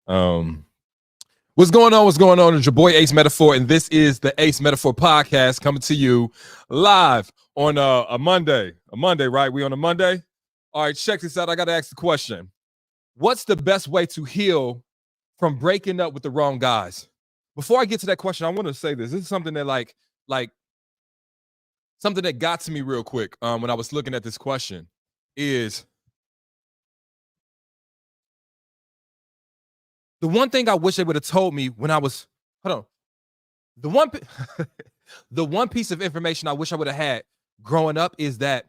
Um, what's going on? What's going on? It's your boy Ace Metaphor, and this is the Ace Metaphor podcast coming to you live on a Monday. A Monday, right? We on a Monday? All right, check this out. I got to ask the question. What's the best way to heal from breaking up with the wrong guys? Before I get to that question, I want to say this. This is something that like something that got to me real quick when I was looking at this question is the one thing I wish they would have told me when I was, hold on, the one piece of information I wish I would have had growing up is that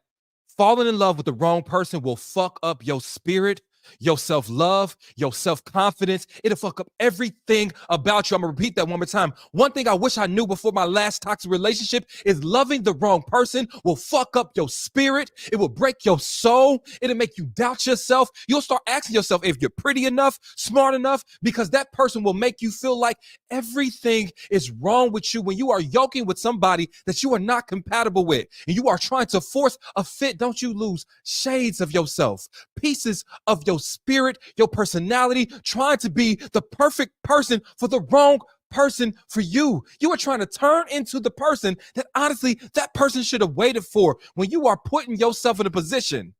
falling in love with the wrong person will fuck up your spirit, your self-love, your self-confidence. It'll fuck up everything about you. I'm gonna repeat that one more time. One thing I wish I knew before my last toxic relationship is loving the wrong person will fuck up your spirit. It will break your soul. It'll make you doubt yourself. You'll start asking yourself if you're pretty enough, smart enough, because that person will make you feel like everything is wrong with you when you are yoking with somebody that you are not compatible with and you are trying to force a fit. Don't you lose shades of yourself, pieces of your spirit, your personality, trying to be the perfect person for the wrong person for you. You are trying to turn into the person that honestly that person should have waited for. When you are putting yourself in a position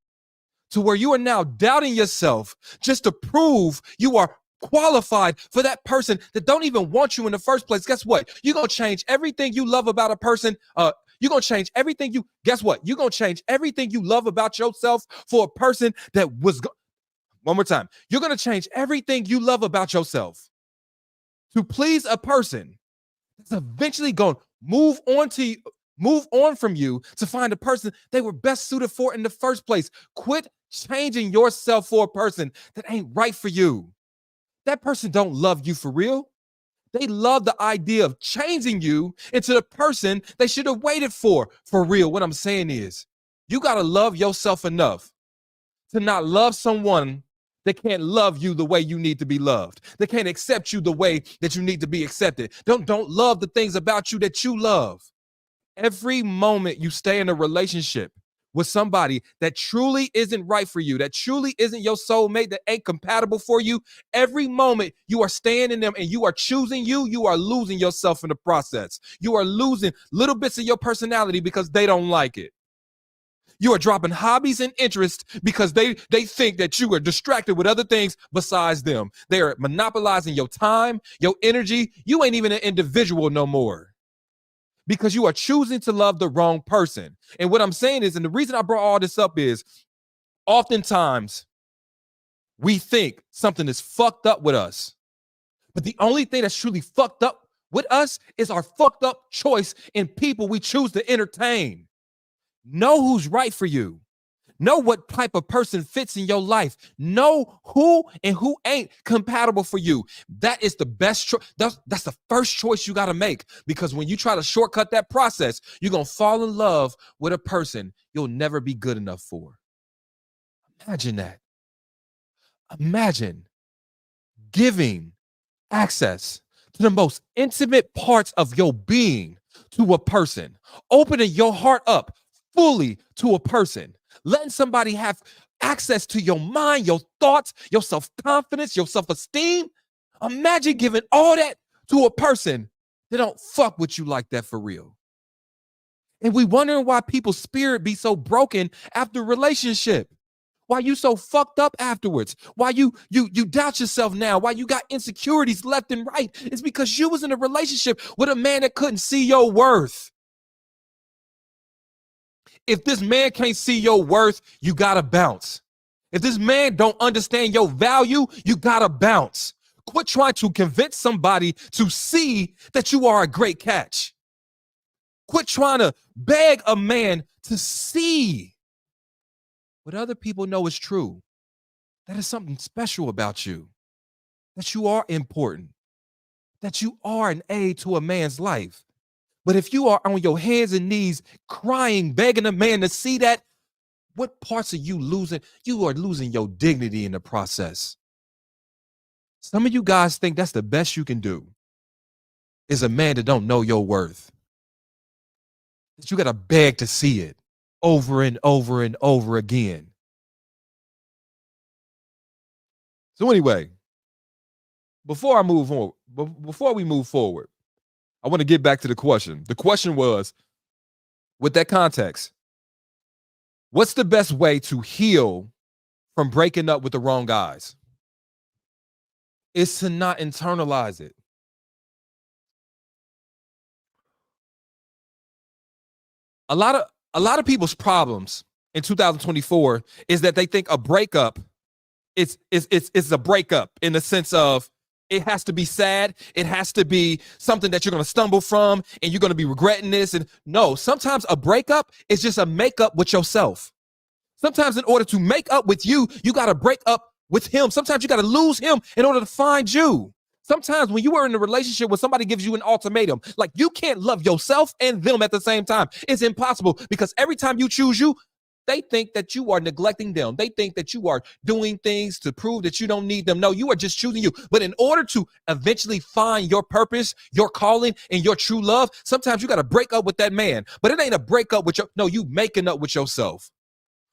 to where you are now doubting yourself just to prove you are qualified for that person that don't even want you in the first place, guess what? You're going to change everything you love about a person. You're going to change everything guess what? You're going to change everything you love about yourself for a person that was, one more time. You're going to change everything you love about yourself to please a person that's eventually going to move on from you to find a person they were best suited for in the first place. Quit changing yourself for a person that ain't right for you. That person don't love you for real. They love the idea of changing you into the person they should have waited for real. What I'm saying is, you got to love yourself enough to not love someone that can't love you the way you need to be loved. They can't accept you the way that you need to be accepted. Don't love the things about you that you love. Every moment you stay in a relationship with somebody that truly isn't right for you, that truly isn't your soulmate, that ain't compatible for you, every moment you are staying in them and you are choosing you are losing yourself in the process. You are losing little bits of your personality because they don't like it. You are dropping hobbies and interests because they think that you are distracted with other things besides them. They are monopolizing your time, your energy. You ain't even an individual no more because you are choosing to love the wrong person. And what I'm saying is, and the reason I brought all this up is, oftentimes we think something is fucked up with us, but the only thing that's truly fucked up with us is our fucked up choice in people we choose to entertain. Know who's right for you. Know what type of person fits in your life. Know who and who ain't compatible for you. That is the best choice. That's the first choice you got to make, because when you try to shortcut that process, you're going to fall in love with a person you'll never be good enough for. Imagine that. Imagine giving access to the most intimate parts of your being to a person, opening your heart up fully to a person, letting somebody have access to your mind, your thoughts, your self-confidence, your self-esteem. Imagine giving all that to a person that don't fuck with you like that for real. And we wondering why people's spirit be so broken after a relationship. Why you so fucked up afterwards? Why you doubt yourself now? Why you got insecurities left and right? It's because you was in a relationship with a man that couldn't see your worth. If this man can't see your worth, you gotta bounce. If this man don't understand your value, you gotta bounce. Quit trying to convince somebody to see that you are a great catch. Quit trying to beg a man to see what other people know is true. That is something special about you, that you are important, that you are an aid to a man's life. But if you are on your hands and knees crying, begging a man to see that, what parts are you losing? You are losing your dignity in the process. Some of you guys think that's the best you can do, is a man that don't know your worth. That you got to beg to see it over and over and over again. So anyway, before I move on, before we move forward, I want to get back to the question. The question was, with that context, what's the best way to heal from breaking up with the wrong guys? Is to not internalize it. A lot of people's problems in 2024 is that they think a breakup it's a breakup in the sense of it has to be sad. It has to be something that you're going to stumble from and you're going to be regretting this. And no, sometimes a breakup is just a makeup with yourself. Sometimes in order to make up with you, you got to break up with him. Sometimes you got to lose him in order to find you. Sometimes when you are in a relationship where somebody gives you an ultimatum, like you can't love yourself and them at the same time. It's impossible because every time you choose you, they think that you are neglecting them. They think that you are doing things to prove that you don't need them. No, you are just choosing you. But in order to eventually find your purpose, your calling, and your true love, sometimes you got to break up with that man. But it ain't a breakup with you making up with yourself.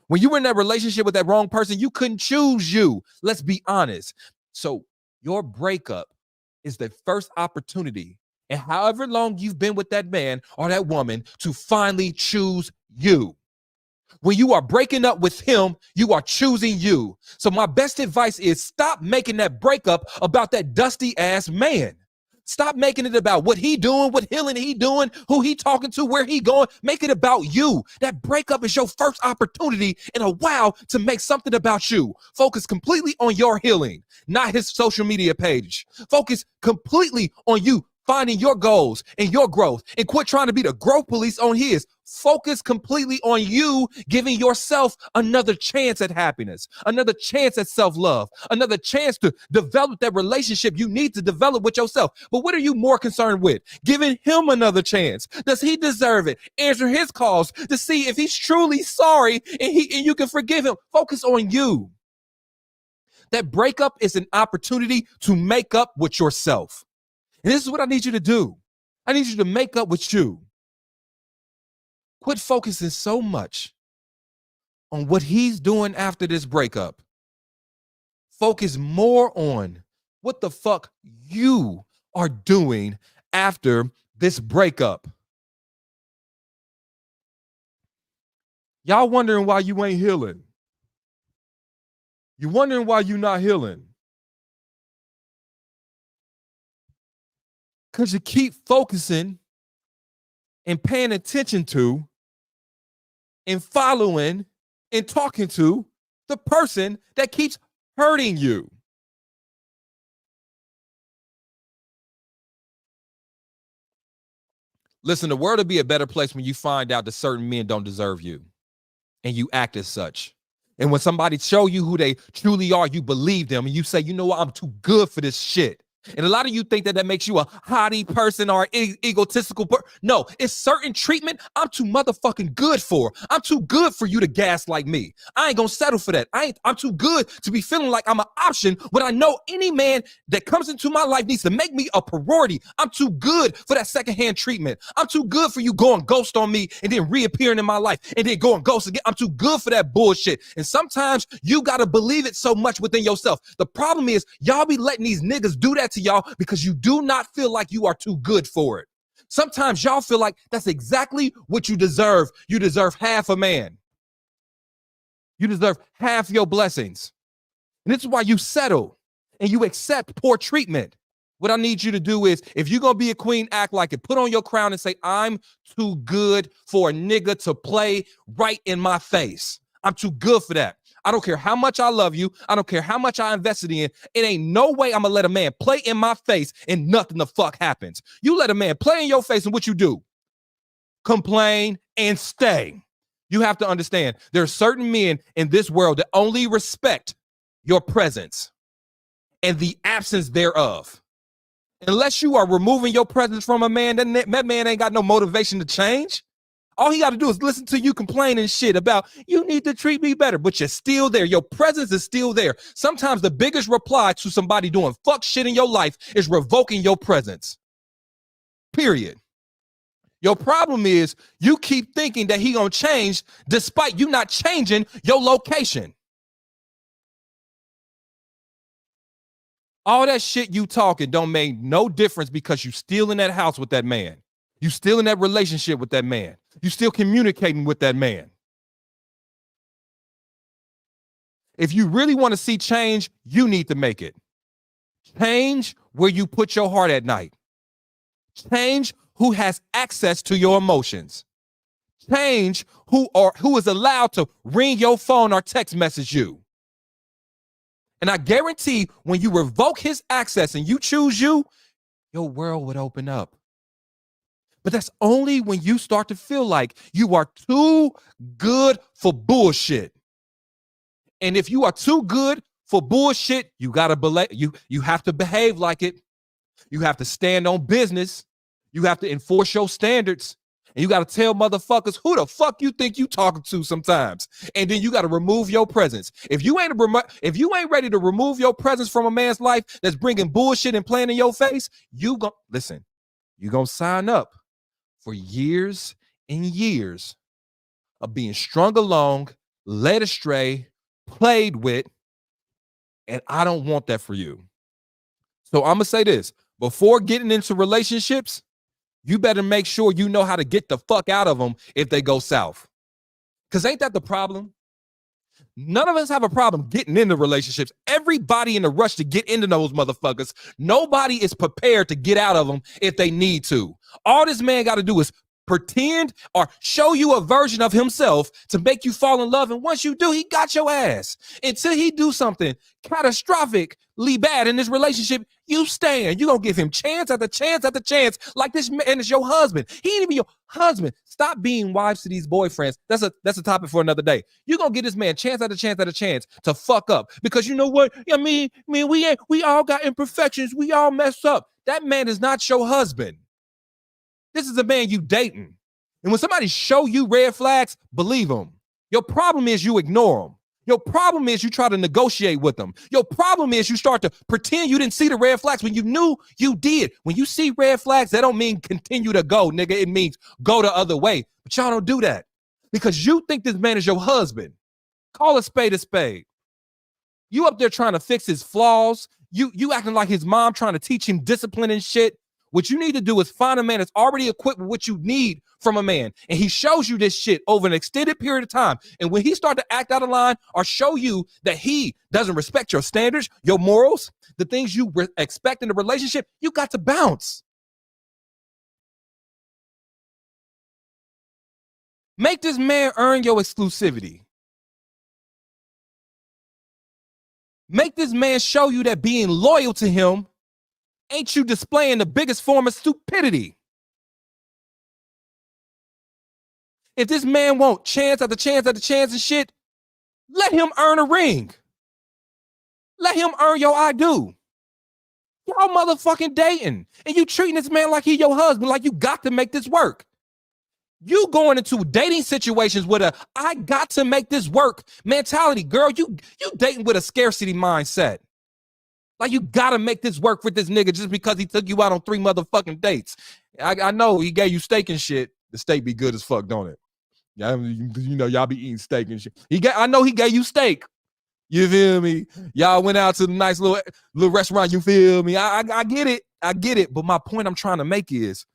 When you were in that relationship with that wrong person, you couldn't choose you. Let's be honest. So your breakup is the first opportunity, and however long you've been with that man or that woman, to finally choose you. When you are breaking up with him, you are choosing you. So my best advice is stop making that breakup about that dusty ass man. Stop making it about what he doing, what healing he doing, who he talking to, where he going. Make it about you. That breakup is your first opportunity in a while to make something about you. Focus completely on your healing, not his social media page. Focus completely on you finding your goals and your growth, and quit trying to be the growth police on his. Focus completely on you giving yourself another chance at happiness, another chance at self-love, another chance to develop that relationship you need to develop with yourself. But what are you more concerned with? Giving him another chance. Does he deserve it? Answer his calls to see if he's truly sorry and you can forgive him. Focus on you. That breakup is an opportunity to make up with yourself. And this is what I need you to do. I need you to make up with you. Quit focusing so much on what he's doing after this breakup. Focus more on what the fuck you are doing after this breakup. Y'all wondering why you ain't healing. You wondering why you not healing. Because you keep focusing and paying attention to and following and talking to the person that keeps hurting you. Listen, the world will be a better place when you find out that certain men don't deserve you and you act as such. And when somebody show you who they truly are, you believe them and you say, you know what, I'm too good for this shit. And a lot of you think that makes you a haughty person or egotistical person. No, it's certain treatment I'm too motherfucking good for. I'm too good for you to gaslight me. I ain't gonna settle for that. I'm too good to be feeling like I'm an option when I know any man that comes into my life needs to make me a priority. I'm too good for that secondhand treatment. I'm too good for you going ghost on me and then reappearing in my life and then going ghost again. I'm too good for that bullshit. And sometimes you gotta believe it so much within yourself. The problem is y'all be letting these niggas do that to y'all because you do not feel like you are too good for it. Sometimes y'all feel like that's exactly what you deserve. You deserve half a man. You deserve half your blessings. And this is why you settle and you accept poor treatment. What I need you to do is, if you're going to be a queen, act like it. Put on your crown and say, I'm too good for a nigga to play right in my face. I'm too good for that. I don't care how much I love you. I don't care how much I invested in. It ain't no way I'm going to let a man play in my face and nothing the fuck happens. You let a man play in your face and what you do? Complain and stay. You have to understand, there are certain men in this world that only respect your presence and the absence thereof. Unless you are removing your presence from a man, that man ain't got no motivation to change. All he got to do is listen to you complaining shit about, you need to treat me better, but you're still there. Your presence is still there. Sometimes the biggest reply to somebody doing fuck shit in your life is revoking your presence. Period. Your problem is you keep thinking that he gonna change despite you not changing your location. All that shit you talking don't make no difference because you still in that house with that man. You still in that relationship with that man. You still communicating with that man. If you really want to see change, you need to make it. Change where you put your heart at night. Change who has access to your emotions. Change who is allowed to ring your phone or text message you. And I guarantee when you revoke his access and you choose you, your world would open up. But that's only when you start to feel like you are too good for bullshit. And if you are too good for bullshit, you have to behave like it. You have to stand on business. You have to enforce your standards. And you got to tell motherfuckers who the fuck you think you talking to sometimes. And then you got to remove your presence. If you ain't ready to remove your presence from a man's life that's bringing bullshit and playing in your face, you're going to sign up for years and years of being strung along, led astray, played with, and I don't want that for you. So I'm going to say this. Before getting into relationships, you better make sure you know how to get the fuck out of them if they go south. Because ain't that the problem? None of us have a problem getting into relationships. Everybody in a rush to get into those motherfuckers. Nobody is prepared to get out of them if they need to. All this man got to do is pretend or show you a version of himself to make you fall in love. And once you do, he got your ass. Until he do something catastrophically bad in this relationship, you stand. You're going to give him chance after chance after chance like this man is your husband. He ain't even your husband. Stop being wives to these boyfriends. That's a topic for another day. You're going to give this man chance after chance after chance to fuck up because you know what? I mean, we all got imperfections. We all mess up. That man is not your husband. This is a man you dating. And when somebody show you red flags, believe them. Your problem is you ignore them. Your problem is you try to negotiate with them. Your problem is you start to pretend you didn't see the red flags when you knew you did. When you see red flags, that don't mean continue to go, nigga. It means go the other way. But y'all don't do that because you think this man is your husband. Call a spade a spade. You up there trying to fix his flaws. You acting like his mom trying to teach him discipline and shit. What you need to do is find a man that's already equipped with what you need from a man. And he shows you this shit over an extended period of time. And when he starts to act out of line or show you that he doesn't respect your standards, your morals, the things you expect in a relationship, you got to bounce. Make this man earn your exclusivity. Make this man show you that being loyal to him ain't you displaying the biggest form of stupidity. If this man won't chance after chance after chance and shit, let him earn a ring. Let him earn your I do. Y'all motherfucking dating. And you treating this man like he your husband, like you got to make this work. You going into dating situations with a I got to make this work mentality. Girl, you dating with a scarcity mindset. Like you gotta make this work with this nigga just because he took you out on 3 motherfucking dates. I know he gave you steak and shit. The steak be good as fuck, don't it? Yeah, you know y'all be eating steak and shit. I know he gave you steak. You feel me? Y'all went out to the nice little restaurant. You feel me? I get it. I get it. But my point I'm trying to make is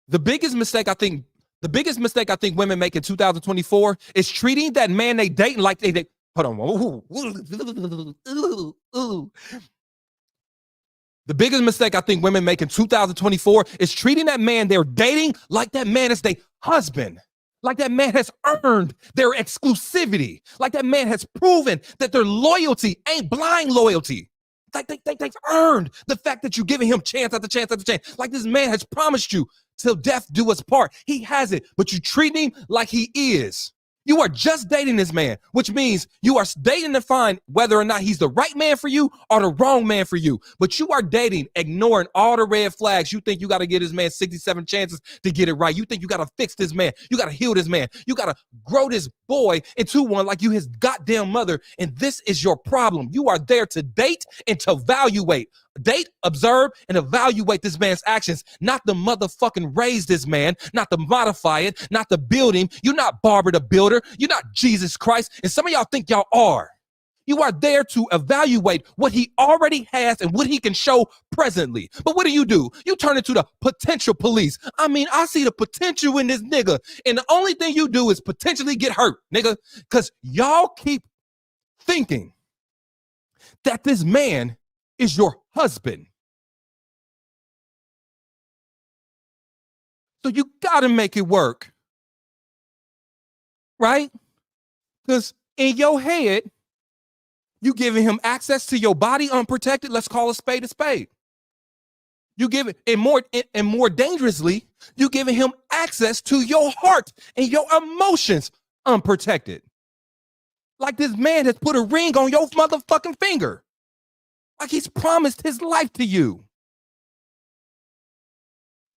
the biggest mistake I think women make in 2024 is treating that man they dating like they hold on. The biggest mistake I think women make in 2024 is treating that man they're dating like that man is their husband. Like that man has earned their exclusivity. Like that man has proven that their loyalty ain't blind loyalty. Like they've earned the fact that you're giving him chance after chance after chance. Like this man has promised you till death do us part. He has it, but you treat him like he is. You are just dating this man, which means you are dating to find whether or not he's the right man for you or the wrong man for you. But you are dating, ignoring all the red flags. You think you got to give this man 67 chances to get it right. You think you got to fix this man. You got to heal this man. You got to grow this boy into one like you his goddamn mother. And this is your problem. You are there to date and to evaluate. Date, observe, and evaluate this man's actions, not to motherfucking raise this man, not to modify it, not to build him. You're not Barbara the Builder. You're not Jesus Christ. And some of y'all think y'all are. You are there to evaluate what he already has and what he can show presently. But what do? You turn into the potential police. I mean, I see the potential in this nigga, and the only thing you do is potentially get hurt, nigga, because y'all keep thinking that this man is your husband. So you gotta make it work, right? Because in your head, you giving him access to your body unprotected. Let's call a spade a spade. You give it, and more dangerously, you giving him access to your heart and your emotions unprotected. Like this man has put a ring on your motherfucking finger. Like he's promised his life to you.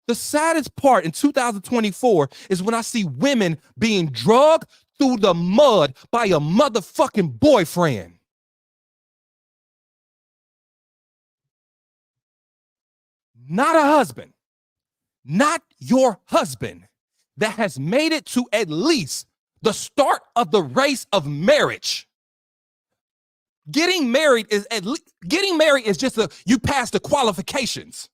The saddest part in 2024 is when I see women being drugged through the mud by a motherfucking boyfriend. Not a husband, not your husband that has made it to at least the start of the race of marriage. Getting married is just you pass the qualifications.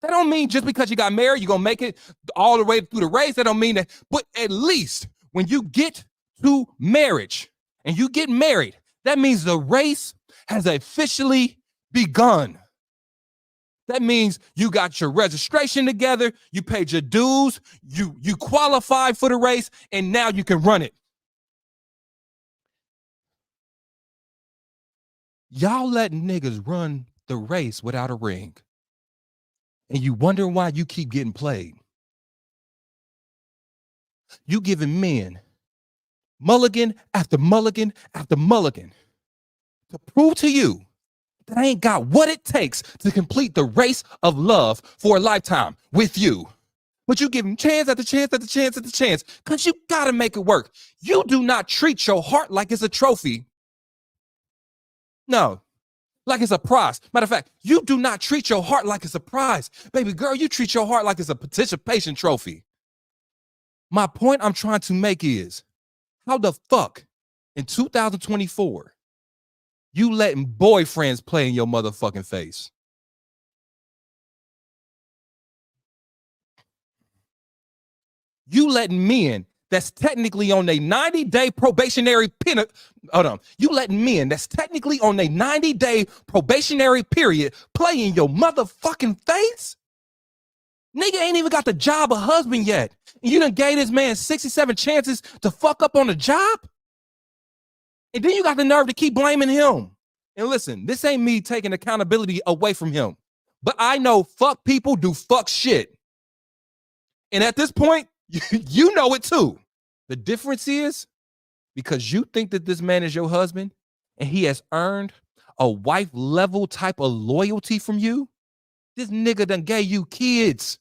That don't mean just because you got married, you're going to make it all the way through the race. That don't mean that. But at least when you get to marriage and you get married, that means the race has officially begun. That means you got your registration together, you paid your dues, you qualified for the race, and now you can run it. Y'all letting niggas run the race without a ring. And you wonder why you keep getting played. You giving men mulligan after mulligan after mulligan to prove to you that I ain't got what it takes to complete the race of love for a lifetime with you. But you give him chance after chance after chance after chance because you got to make it work. You do not treat your heart like it's a trophy. No. Like it's a prize. Matter of fact, you do not treat your heart like it's a prize. Baby girl, you treat your heart like it's a participation trophy. My point I'm trying to make is, how the fuck in 2024, you letting boyfriends play in your motherfucking face? You letting men that's technically on a 90-day probationary period. Hold on. You letting men that's technically on a 90-day probationary period play in your motherfucking face? Nigga ain't even got the job of husband yet. And you done gave this man 67 chances to fuck up on the job? And then you got the nerve to keep blaming him. And listen, this ain't me taking accountability away from him. But I know fuck people do fuck shit. And at this point, you know it too. The difference is because you think that this man is your husband and he has earned a wife level type of loyalty from you. This nigga done gave you kids.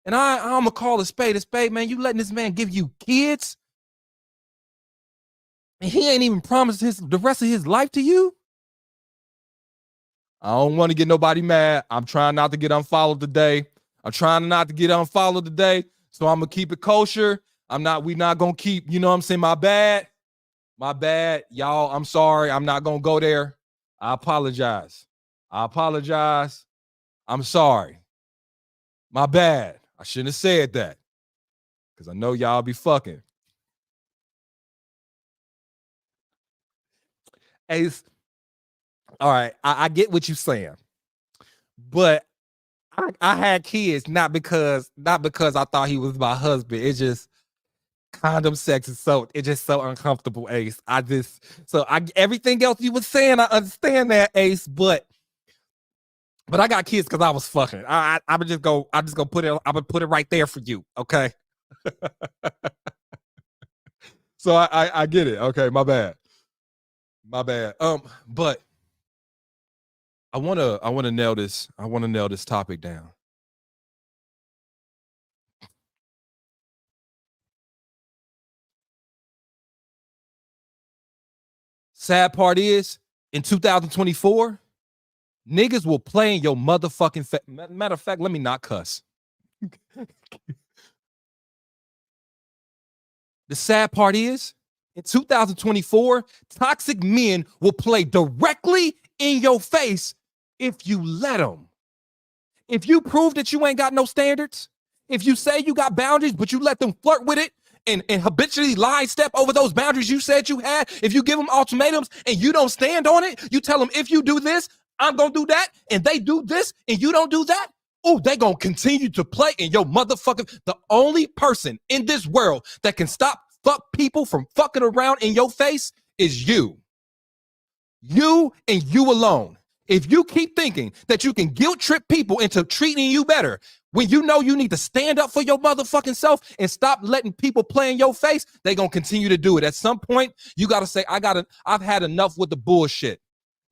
And I'm going to call a spade, man. You letting this man give you kids? And he ain't even promised the rest of his life to you? I don't want to get nobody mad. I'm trying not to get unfollowed today. So I'm going to keep it kosher. We not going to keep, you know what I'm saying? My bad. Y'all, I'm sorry. I'm not going to go there. I apologize. I'm sorry. My bad. I shouldn't have said that. Because I know y'all be fucking. Ace, all right, I get what you're saying. But I had kids not because I thought he was my husband. It's just condom sex is so uncomfortable, Ace. Everything else you were saying, I understand that, Ace, but I got kids because I was fucking. I'm just gonna put it. I'm gonna put it right there for you, okay? So I get it. Okay, my bad. But I wanna nail this. I wanna nail this topic down. Sad part is, in 2024, niggas will play in your motherfucking matter of fact, let me not cuss. The sad part is, In 2024, toxic men will play directly in your face if you let them. If you prove that you ain't got no standards, if you say you got boundaries, but you let them flirt with it and habitually lie step over those boundaries you said you had, if you give them ultimatums and you don't stand on it, you tell them, if you do this, I'm going to do that, and they do this and you don't do that, oh, they going to continue to play in your motherfucking. The only person in this world that can stop fuck people from fucking around in your face is you. You and you alone. If you keep thinking that you can guilt trip people into treating you better when you know you need to stand up for your motherfucking self and stop letting people play in your face, they're going to continue to do it. At some point, you got to say, I've had enough with the bullshit,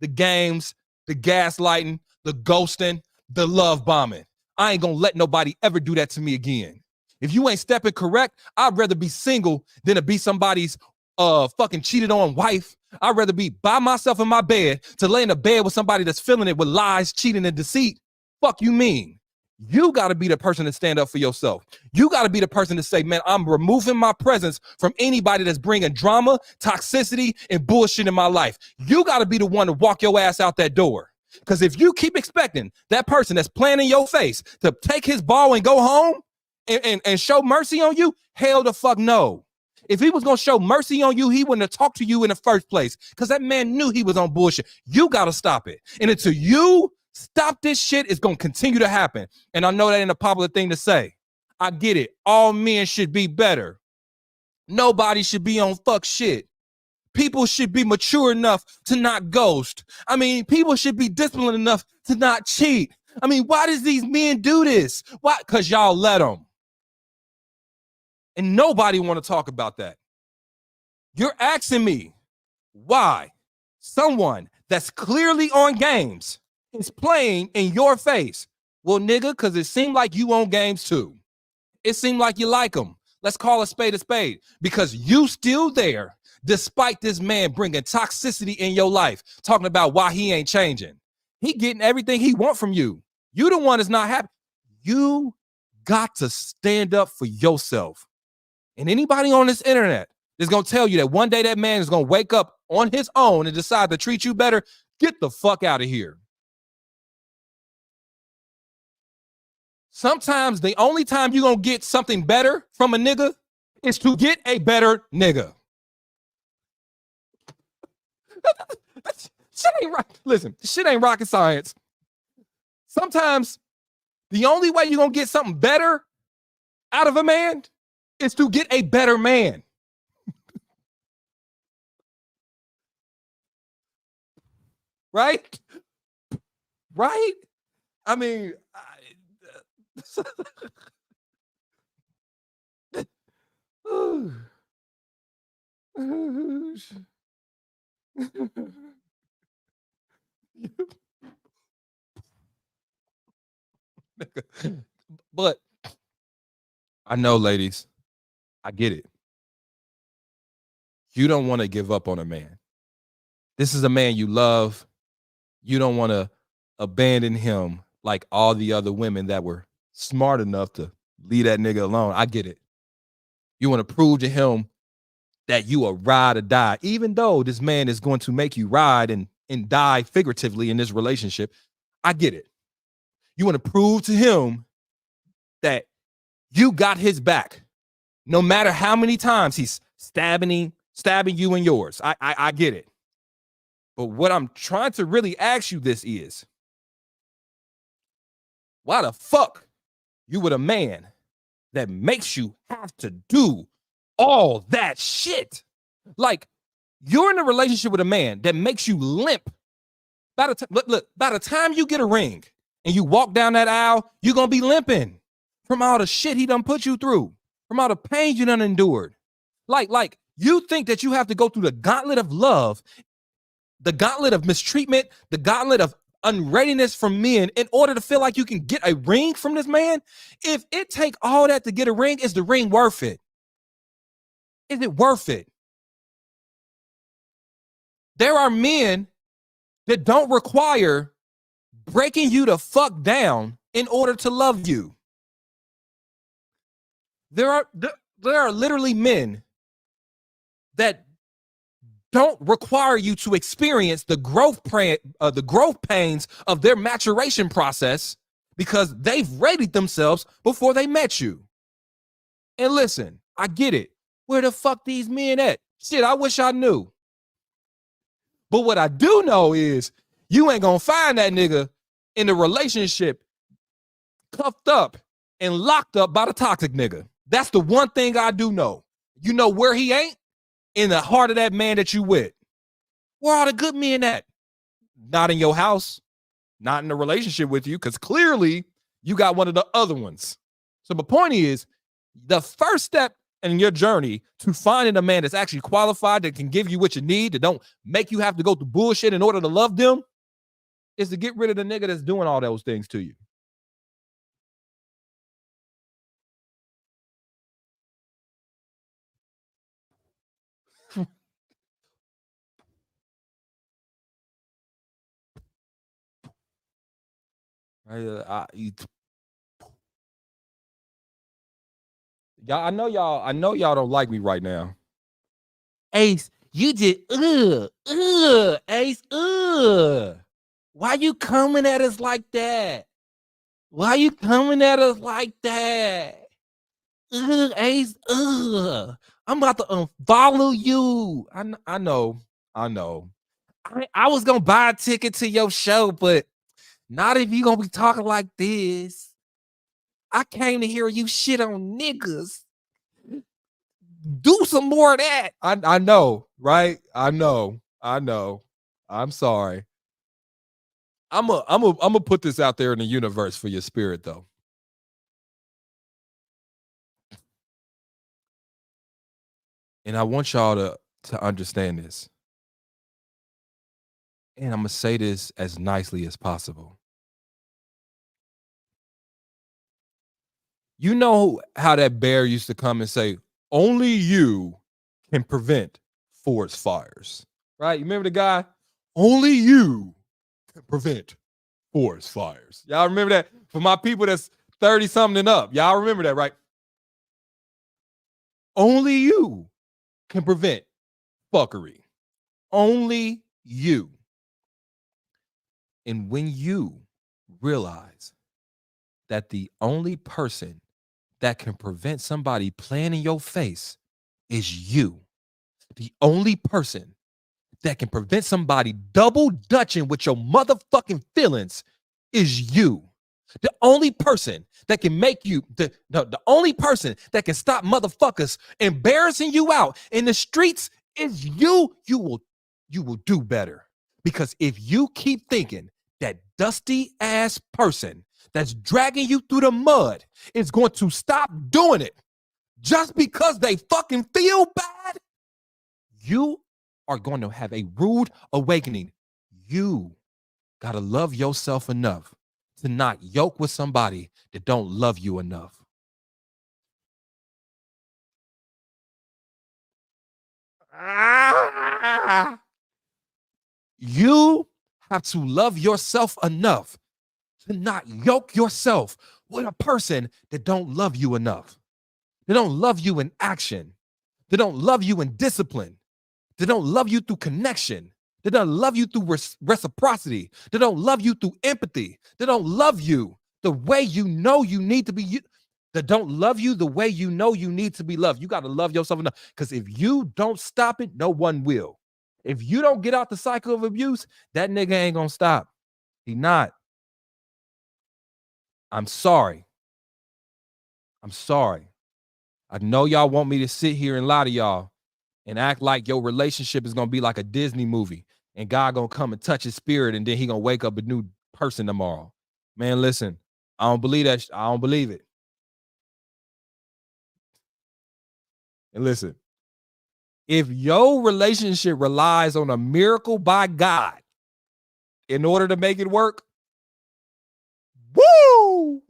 the games, the gaslighting, the ghosting, the love bombing. I ain't going to let nobody ever do that to me again. If you ain't stepping correct, I'd rather be single than to be somebody's fucking cheated on wife. I'd rather be by myself in my bed to lay in a bed with somebody that's filling it with lies, cheating, and deceit. Fuck you mean? You got to be the person to stand up for yourself. You got to be the person to say, man, I'm removing my presence from anybody that's bringing drama, toxicity, and bullshit in my life. You got to be the one to walk your ass out that door. Because if you keep expecting that person that's playing in your face to take his ball and go home and show mercy on you, hell the fuck no. If he was going to show mercy on you, he wouldn't have talked to you in the first place because that man knew he was on bullshit. You got to stop it. And until you stop this shit, it's going to continue to happen. And I know that ain't a popular thing to say. I get it. All men should be better. Nobody should be on fuck shit. People should be mature enough to not ghost. I mean, people should be disciplined enough to not cheat. I mean, why does these men do this? Why? Because y'all let them. And nobody want to talk about that. You're asking me why someone that's clearly on games is playing in your face. Well, nigga, because it seemed like you on games too. It seemed like you like them. Let's call a spade because you still there despite this man bringing toxicity in your life, talking about why he ain't changing. He getting everything he want from you. You the one that's not happy. You got to stand up for yourself. And anybody on this internet is going to tell you that one day that man is going to wake up on his own and decide to treat you better. Get the fuck out of here. Sometimes the only time you're going to get something better from a nigga is to get a better nigga. Shit ain't right. Listen, shit ain't rocket science. Sometimes the only way you're going to get something better out of a man is to get a better man. Right? Right? I mean, but I know, ladies, I get it. You don't want to give up on a man. This is a man you love. You don't want to abandon him like all the other women that were smart enough to leave that nigga alone. I get it. You want to prove to him that you are ride or die, even though this man is going to make you ride and die figuratively in this relationship. I get it. You want to prove to him that you got his back, no matter how many times he's stabbing you and yours. I get it. But what I'm trying to really ask you this is, why the fuck you with a man that makes you have to do all that shit? Like, you're in a relationship with a man that makes you limp. By the time you get a ring and you walk down that aisle, you're going to be limping from all the shit he done put you through, from all the pain you done endured. Like you think that you have to go through the gauntlet of love, the gauntlet of mistreatment, the gauntlet of unreadiness from men in order to feel like you can get a ring from this man? If it take all that to get a ring, is the ring worth it? Is it worth it? There are men that don't require breaking you the fuck down in order to love you. There are literally men that don't require you to experience the growth pains of their maturation process because they've readied themselves before they met you. And listen, I get it. Where the fuck these men at? Shit, I wish I knew. But what I do know is you ain't gonna find that nigga in a relationship cuffed up and locked up by the toxic nigga. That's the one thing I do know. You know where he ain't? In the heart of that man that you with. Where are the good men at? Not in your house, not in a relationship with you, because clearly you got one of the other ones. So my point is, the first step in your journey to finding a man that's actually qualified, that can give you what you need, that don't make you have to go through bullshit in order to love them, is to get rid of the nigga that's doing all those things to you. I know y'all don't like me right now. Ace, you did Ace, why you coming at us like that? Why you coming at us like that? Ace, I'm about to unfollow you. I know. I was gonna buy a ticket to your show, but not if you gonna be talking like this. I came to hear you shit on niggas. Do some more of that. I know, right? I know. I'm sorry. I'm gonna put this out there in the universe for your spirit, though. And I want y'all to understand this. And I'm gonna say this as nicely as possible. You know how that bear used to come and say, only you can prevent forest fires, right? You remember the guy? Only you can prevent forest fires. Y'all remember that? For my people that's 30 something and up, y'all remember that, right? Only you can prevent fuckery. Only you. And when you realize that the only person that can prevent somebody playing in your face is you, the only person that can prevent somebody double dutching with your motherfucking feelings is you. The only person that can make you, the only person that can stop motherfuckers embarrassing you out in the streets is you. You will do better. Because if you keep thinking that dusty ass person that's dragging you through the mud is going to stop doing it just because they fucking feel bad, you are going to have a rude awakening. You got to love yourself enough to not yoke with somebody that don't love you enough. You have to love yourself enough to not yoke yourself with a person that don't love you enough. They don't love you in action. They don't love you in discipline. They don't love you through connection. They don't love you through reciprocity. They don't love you through empathy. They don't love you the way you know you need to be. They don't love you the way you know you need to be loved. You got to love yourself enough, because if you don't stop it, no one will. If you don't get out the cycle of abuse, that nigga ain't gonna stop. He not. I'm sorry. I know y'all want me to sit here and lie to y'all and act like your relationship is gonna be like a Disney movie and God gonna come and touch his spirit and then he gonna wake up a new person tomorrow. Man, listen, I don't believe that. I don't believe it. And listen, if your relationship relies on a miracle by God in order to make it work, woo!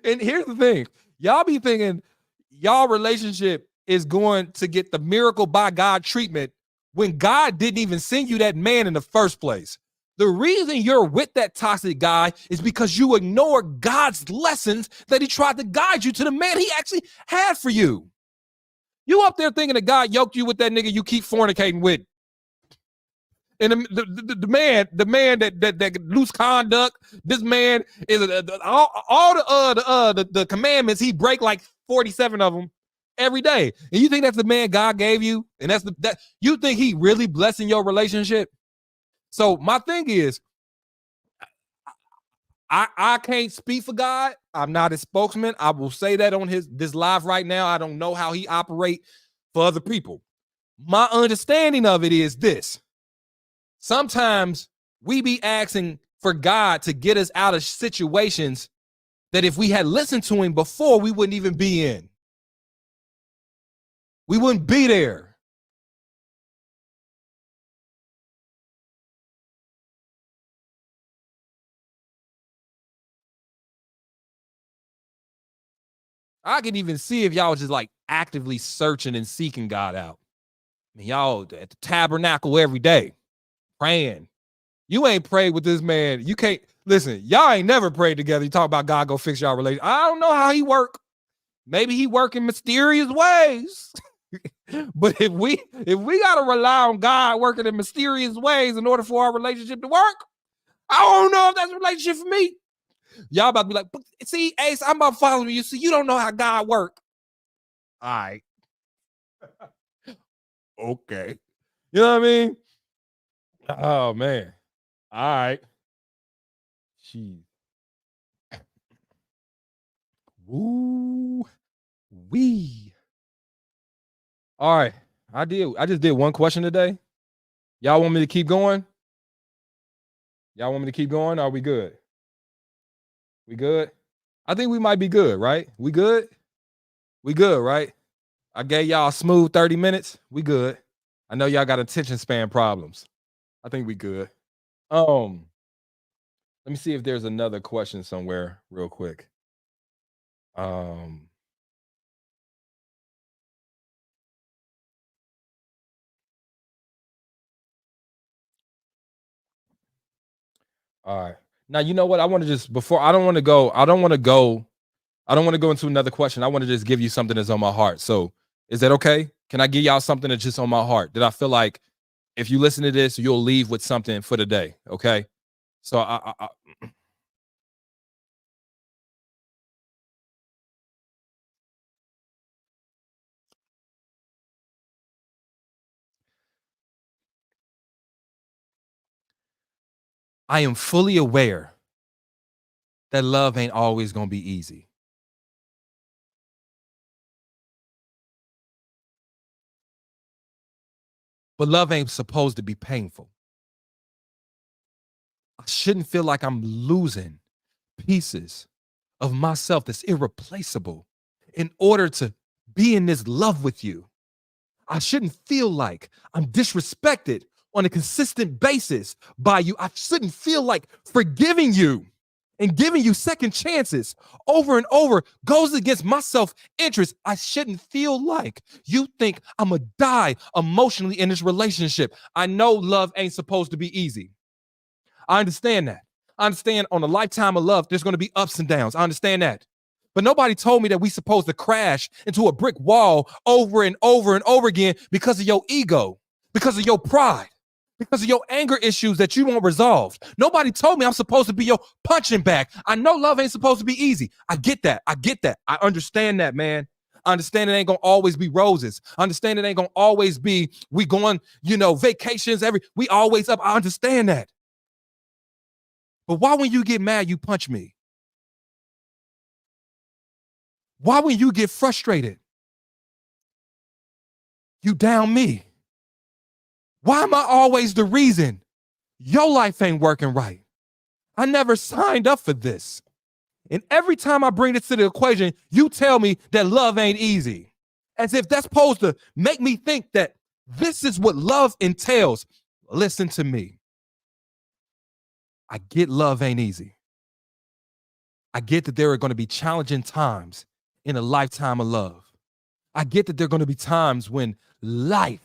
And here's the thing. Y'all be thinking y'all relationship is going to get the miracle by God treatment when God didn't even send you that man in the first place. The reason you're with that toxic guy is because you ignore God's lessons that he tried to guide you to the man he actually had for you. You up there thinking that God yoked you with that nigga you keep fornicating with And the man that loose conduct, this man is all the commandments, he break like 47 of them every day. And you think that's the man God gave you? And that you think he really blessing your relationship? So my thing is, I can't speak for God. I'm not his spokesman. I will say that on this live right now. I don't know how he operate for other people. My understanding of it is this. Sometimes we be asking for God to get us out of situations that if we had listened to him before, we wouldn't even be in. We wouldn't be there. I can even see if y'all just like actively searching and seeking God out. I mean, y'all at the tabernacle every day, praying. You ain't prayed with this man. You can't listen. Y'all ain't never prayed together. You talk about God go fix y'all relationship. I don't know how he work. Maybe he work in mysterious ways. But if we gotta rely on God working in mysterious ways in order for our relationship to work, I don't know if that's a relationship for me. Y'all about to be like, see, Ace, I'm about following you. See, you don't know how God work. All right. Okay. You know what I mean? Oh man. All right. Jeez. Woo wee. All right. I just did one question today. Y'all want me to keep going? Y'all want me to keep going? Are we good? We good? I think we might be good, right? We good? We good, right? I gave y'all a smooth 30 minutes. We good. I know y'all got attention span problems. I think we good. Let me see if there's another question somewhere real quick. Um all right. Now you know what? I want to just before I don't want to go into another question. I want to just give you something that's on my heart. So is that okay? Can I give y'all something that's just on my heart that I feel like if you listen to this, you'll leave with something for the day. Okay. So I am fully aware that love ain't always gonna be easy. But love ain't supposed to be painful. I shouldn't feel like I'm losing pieces of myself that's irreplaceable in order to be in this love with you. I shouldn't feel like I'm disrespected on a consistent basis by you. I shouldn't feel like forgiving you and giving you second chances over and over goes against my self-interest. I shouldn't feel like you think I'm gonna die emotionally in this relationship. I know love ain't supposed to be easy. I understand that. I understand on a lifetime of love, there's gonna be ups and downs. I understand that. But nobody told me that we supposed to crash into a brick wall over and over and over again because of your ego, because of your pride, because of your anger issues that you won't resolve. Nobody told me I'm supposed to be your punching bag. I know love ain't supposed to be easy. I get that. I get that. I understand that, man. I understand it ain't gonna always be roses. I understand it ain't gonna always be we going, vacations we always up. I understand that. But why when you get mad, you punch me? Why when you get frustrated, you down me? Why am I always the reason your life ain't working right? I never signed up for this. And every time I bring this to the equation, you tell me that love ain't easy. As if that's supposed to make me think that this is what love entails. Listen to me. I get love ain't easy. I get that there are going to be challenging times in a lifetime of love. I get that there are going to be times when life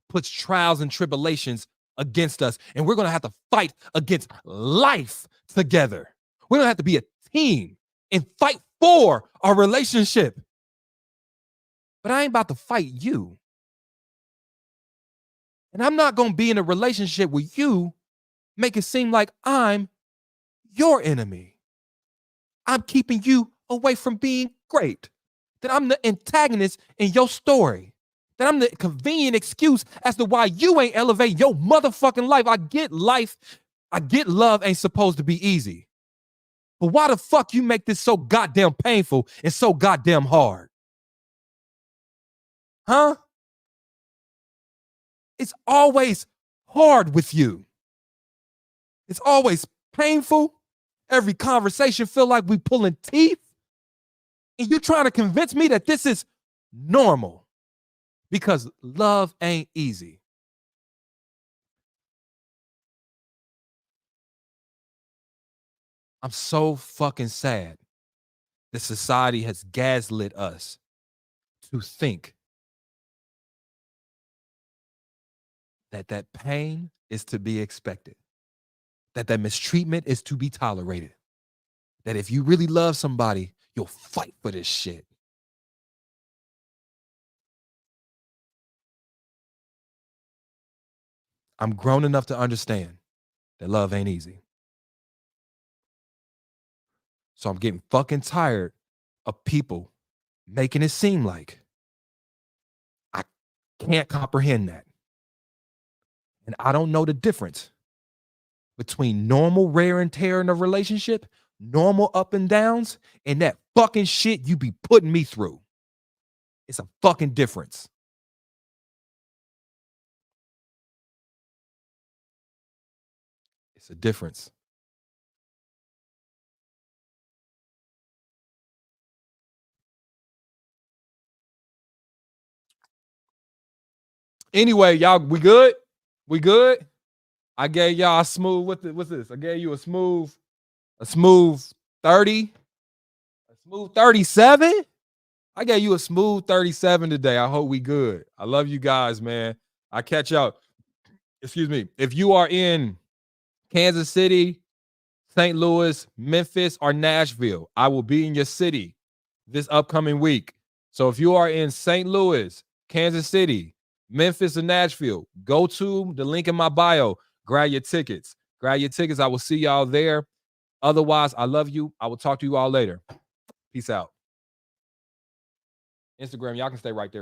puts trials and tribulations against us, and we're going to have to fight against life together. We're going to have to be a team and fight for our relationship. But I ain't about to fight you. And I'm not going to be in a relationship with you, make it seem like I'm your enemy. I'm keeping you away from being great. That I'm the antagonist in your story. That I'm the convenient excuse as to why you ain't elevating your motherfucking life. I get love ain't supposed to be easy. But why the fuck you make this so goddamn painful and so goddamn hard? Huh? It's always hard with you. It's always painful. Every conversation feel like we pulling teeth. And you trying to convince me that this is normal because love ain't easy. I'm so fucking sad that society has gaslit us to think that pain is to be expected, that mistreatment is to be tolerated, that if you really love somebody, you'll fight for this shit. I'm grown enough to understand that love ain't easy. So I'm getting fucking tired of people making it seem like I can't comprehend that. And I don't know the difference between normal wear and tear in a relationship, normal up and downs, and that fucking shit you be putting me through. It's a fucking difference. It's a difference. Anyway, y'all, we good? We good? I gave y'all a smooth, what's this? I gave you a smooth 30, a smooth 37. I gave you a smooth 37 today. I hope we good. I love you guys, man. I catch y'all. Excuse me. If you are in Kansas City, St. Louis, Memphis, or Nashville, I will be in your city this upcoming week. So if you are in St. Louis, Kansas City, Memphis, or Nashville, go to the link in my bio. Grab your tickets. Grab your tickets. I will see y'all there. Otherwise, I love you. I will talk to you all later. Peace out. Instagram, y'all can stay right there.